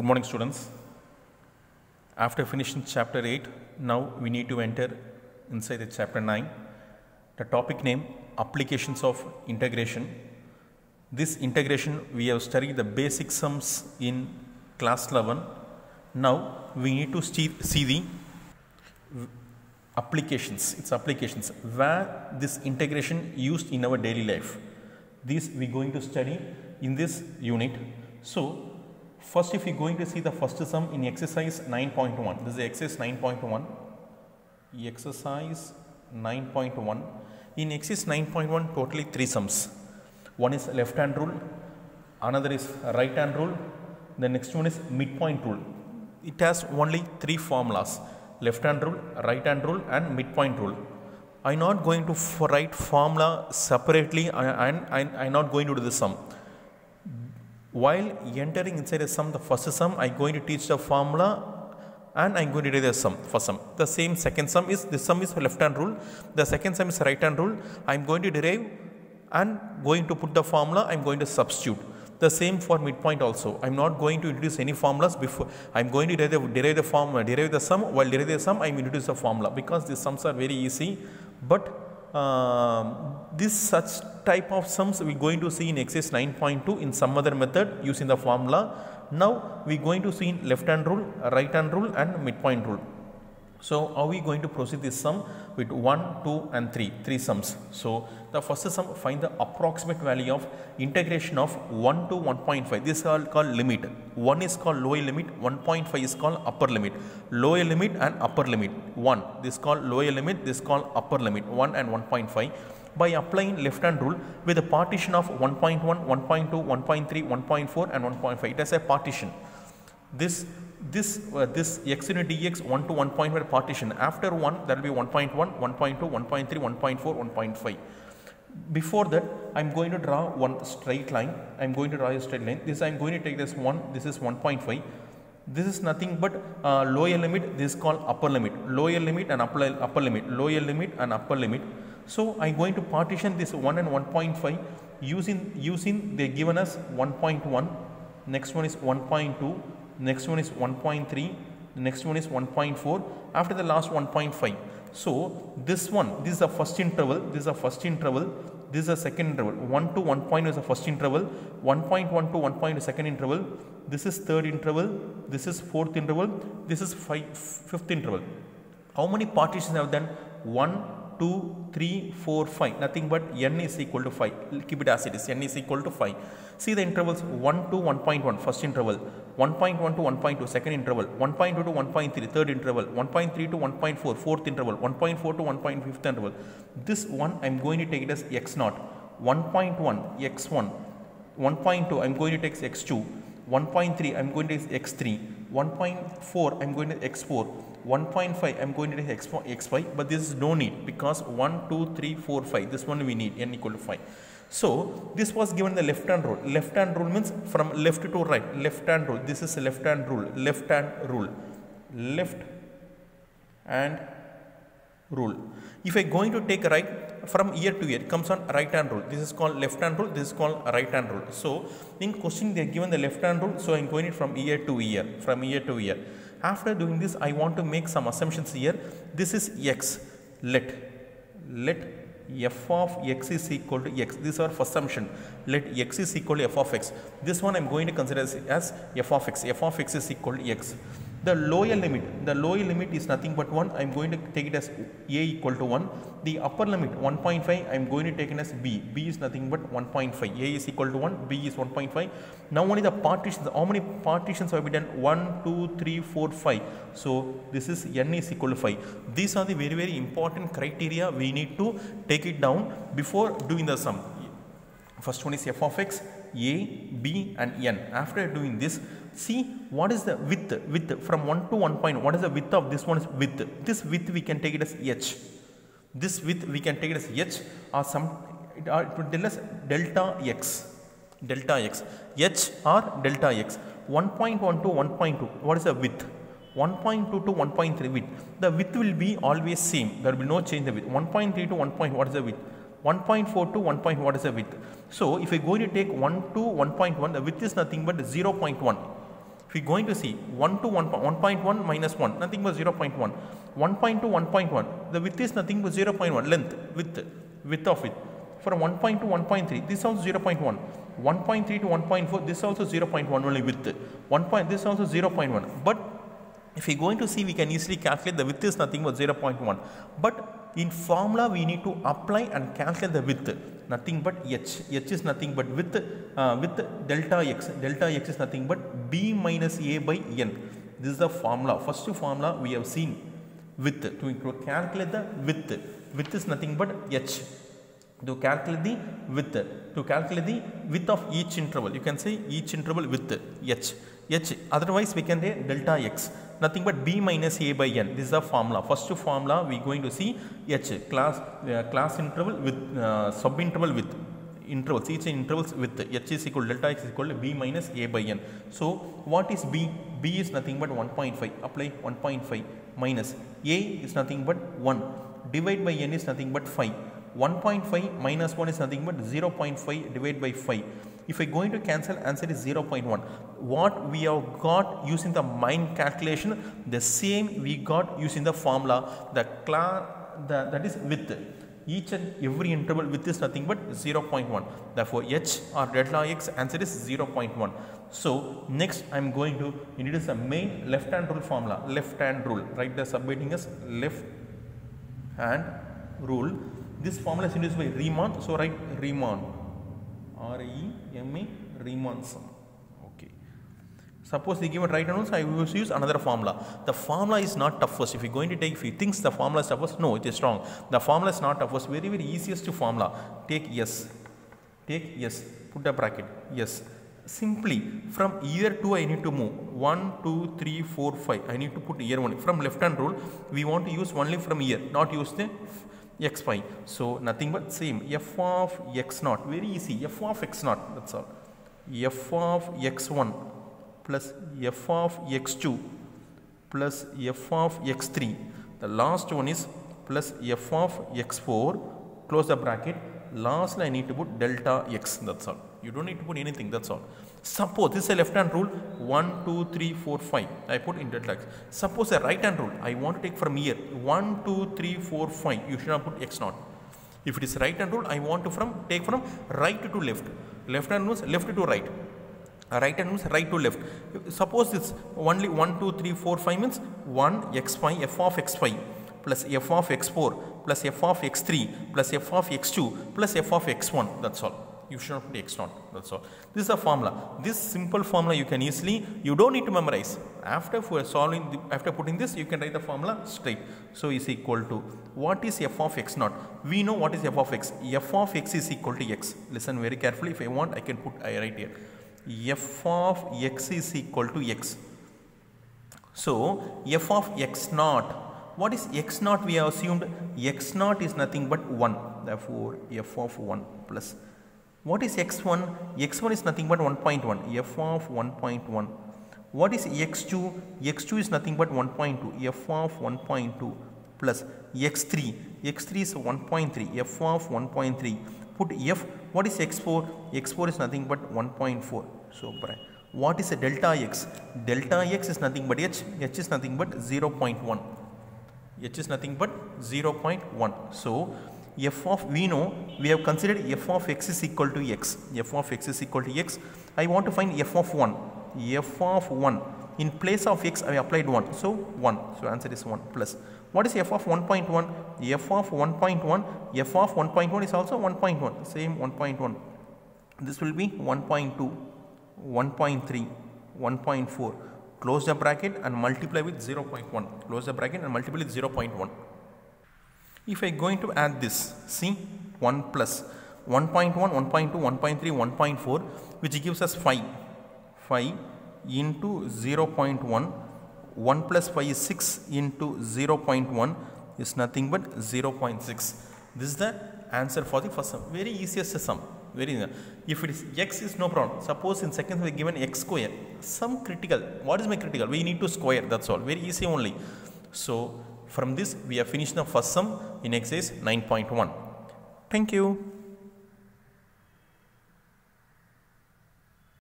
Good morning, students. After finishing chapter 8, now we need to enter inside the chapter 9. The topic name applications of integration. This integration we have studied the basic sums in class 11. Now we need to see the applications, its applications, where this integration used in our daily life. This we are going to study in this unit. So first, if we are going to see the first sum in exercise 9.1, this is exercise 9.1, exercise 9.1. In exercise 9.1, totally 3 sums. One is left hand rule, another is right hand rule, the next one is midpoint rule. It has only 3 formulas: left hand rule, right hand rule and midpoint rule. I am not going to write formula separately and I am not going to do the sum. While entering inside a sum, the first sum, I am going to teach the formula and I am going to derive the sum, first sum. The same second sum is, this sum is left hand rule, the second sum is right hand rule. I am going to derive and going to put the formula, I am going to substitute. The same for midpoint also. I am not going to introduce any formulas before. I am going to derive the formula, derive the sum. While deriving the sum, I am introduce the formula, because these sums are very easy. But this such type of sums we are going to see in exercise 9.2 in some other method using the formula. Now we are going to see in left hand rule, right hand rule and midpoint rule. So how are we going to proceed this sum? With 1, 2 and 3 sums. So the first sum, find the approximate value of integration of 1 to 1.5. This is called limit. 1 is called lower limit, 1.5 is called upper limit. Lower limit and upper limit 1. This is called lower limit, this is called upper limit 1 and 1.5. By applying left hand rule with a partition of 1.1, 1.2, 1.3, 1.4 and 1.5. It has a partition. This x into dx 1 to 1.5 partition. After 1 there will be 1.1, 1.2, 1.3, 1.4, 1.5. Before that I am going to draw one straight line. I am going to draw a straight line. This I am going to take this 1, this is 1.5. This is nothing but lower limit, this is called upper limit. Lower limit and upper limit, lower limit and upper limit. So I am going to partition this 1 and 1.5 using they given us 1.1, next one is 1.2, next one is 1.3, the next one is 1.4, after the last 1.5. So this is the first interval, this is the first interval, this is the second interval. 1 to 1 is the first interval, 1.1 to 1 is second interval, this is third interval, this is fourth interval, this is fifth interval. How many partitions have done? 1, 2, 3, 4, 5. Nothing but n is equal to 5. Keep it as it is. N is equal to 5. See the intervals 1 to 1.1 first interval, 1.1 to 1.2 second interval, 1.2 to 1.3 third interval, 1.3 to 1.4 fourth interval, 1.4 to 1.5 fifth interval. This one I am going to take it as x0, 1.1 x1, 1.2 I am going to take x2, 1.3 I am going to take x3, 1.4 I am going to take x4, 1.5 I am going to take x5, but this is no need, because 1, 2, 3, 4, 5, this one we need, n equal to 5. So this was given the left hand rule. Left hand rule means from left to right, left hand rule. This is left hand rule, left hand rule, left hand rule. If I am going to take right from year to year, it comes on right hand rule. This is called left hand rule, this is called right hand rule. So in question they are given the left hand rule, so I am going it from year to year, from year to year. After doing this, I want to make some assumptions here. This is x. Let f of x is equal to x. This is our first assumption. Let x is equal to f of x. This one I am going to consider as f of x. F of x is equal to x. The lower limit is nothing but 1. I am going to take it as a equal to 1. The upper limit 1.5 I am going to take it as b. B is nothing but 1.5. A is equal to 1, b is 1.5. Now only the partitions. How many partitions have been done? 1, 2, 3, 4, 5. So this is n is equal to 5. These are the very, very important criteria we need to take it down before doing the sum. First one is f of x, a, b and n. After doing this, see what is the width from 1 to 1 point. What is the width of this one? Is width. This width we can take it as h. This width we can take it as h, or some it will tell us delta x. H or delta x. 1.1 to 1.2. What is the width? 1.2 to 1.3 width. The width will be always same. There will be no change in the width. 1.3 to 1. What is the width? 1.4 to 1. What is the width? So if I going to take 1 to 1.1, the width is nothing but 0.1. If we are going to see 1 to 1.1 minus 1, nothing but 0.1. 1.2, 1.1, the width is nothing but 0.1, length, width of it. From 1.2 to 1.3, this also 0.1. 1.3 to 1.4, this also 0.1 only width. This also 0.1. But if we are going to see, we can easily calculate the width is nothing but 0.1. But in formula, we need to apply and calculate the width. Nothing but h. H is nothing but with delta x. Delta x is nothing but b minus a by n. This is the formula. First formula we have seen width. To calculate the width is nothing but h. To calculate the width of each interval, you can say each interval width h. Otherwise we can say delta x, nothing but b minus a by n. This is the formula. First formula we are going to see h, class interval with subinterval with intervals, each intervals with h is equal to delta x is equal to b minus a by n. So what is b? B is nothing but 1.5. Apply 1.5 minus a is nothing but 1. Divide by n is nothing but 5. 1.5 minus 1 is nothing but 0.5 divided by 5. If we are going to cancel, answer is 0.1. What we have got using the mind calculation, the same we got using the formula, that is width. Each and every interval width is nothing but 0.1. Therefore, h or delta x answer is 0.1. So, next I am going to introduce the main left hand rule formula. Left hand rule. Write the subheading as left hand rule. This formula is introduced by Riemann. So, write Riemann. R-E-M-A, Riemann sum. Okay. Suppose they give a right hand rule, I will use another formula. The formula is not toughest. If you are going to take, if you think the formula is toughest, no, it is wrong. The formula is not toughest. Very, very easiest formula. Take yes. Take yes. Put a bracket. Yes. Simply from year 2 I need to move 1, 2, 3, 4, 5. I need to put year 1. From left hand rule, we want to use only from year, not use the x pi. So nothing but same f of x naught, very easy, f of x naught, that's all. F of x1 plus f of x2 plus f of x3. The last one is plus f of x4, close the bracket. Lastly I need to put delta x, that's all. You don't need to put anything, that's all. Suppose this is a left hand rule, 1, 2, 3, 4, 5. I put in delta x. Suppose a right hand rule, I want to take from here 1, 2, 3, 4, 5. You should not put x naught. If it is right hand rule, I want to take from right to left. Left hand means left to right. Right hand means right to left. Suppose it's only 1, 2, 3, 4, 5 means 1 x pi, f of x pi plus f of x4 plus f of x3 plus f of x2 plus f of x1. That's all. You should not put x naught, that's all. This is a formula. This simple formula you can easily, you don't need to memorize. After putting this, you can write the formula straight. So is equal to, what is f of x naught? We know what is f of x. F of x is equal to x. Listen very carefully. If I want, I can write here. F of x is equal to x. So f of x naught. What is x naught? We have assumed x naught is nothing but 1. Therefore, f of 1 plus. What is x1? x1 is nothing but 1.1, f of 1.1. What is x2? x2 is nothing but 1.2, f of 1.2 plus x3. x3 is 1.3, f of 1.3. Put f. What is x4? x4 is nothing but 1.4. So, what is a delta x? Delta x is nothing but h. h is nothing but 0.1. h is nothing but 0.1. So, f of, we know, we have considered f of x is equal to x. f of x is equal to x. I want to find f of 1. f of 1. In place of x, I applied 1. So, 1. So, answer is 1 plus. What is f of 1.1? f of 1.1. f of 1.1 is also 1.1. Same 1.1. This will be 1.2, 1.3, 1.4. Close the bracket and multiply with 0.1. Close the bracket and multiply with 0.1. If I am going to add this, see 1 plus 1.1, 1.2, 1.3, 1.4, which gives us 5. 5 into 0.1, 1 plus 5 is 6 into 0.1 is nothing but 0.6. This is the answer for the first sum. Very easiest sum. Very easy. If it is x is no problem. Suppose in seconds we are given x square. Some critical. What is my critical? We need to square. That's all. Very easy only. So, from this we have finished the first sum in exercise 9.1. Thank you.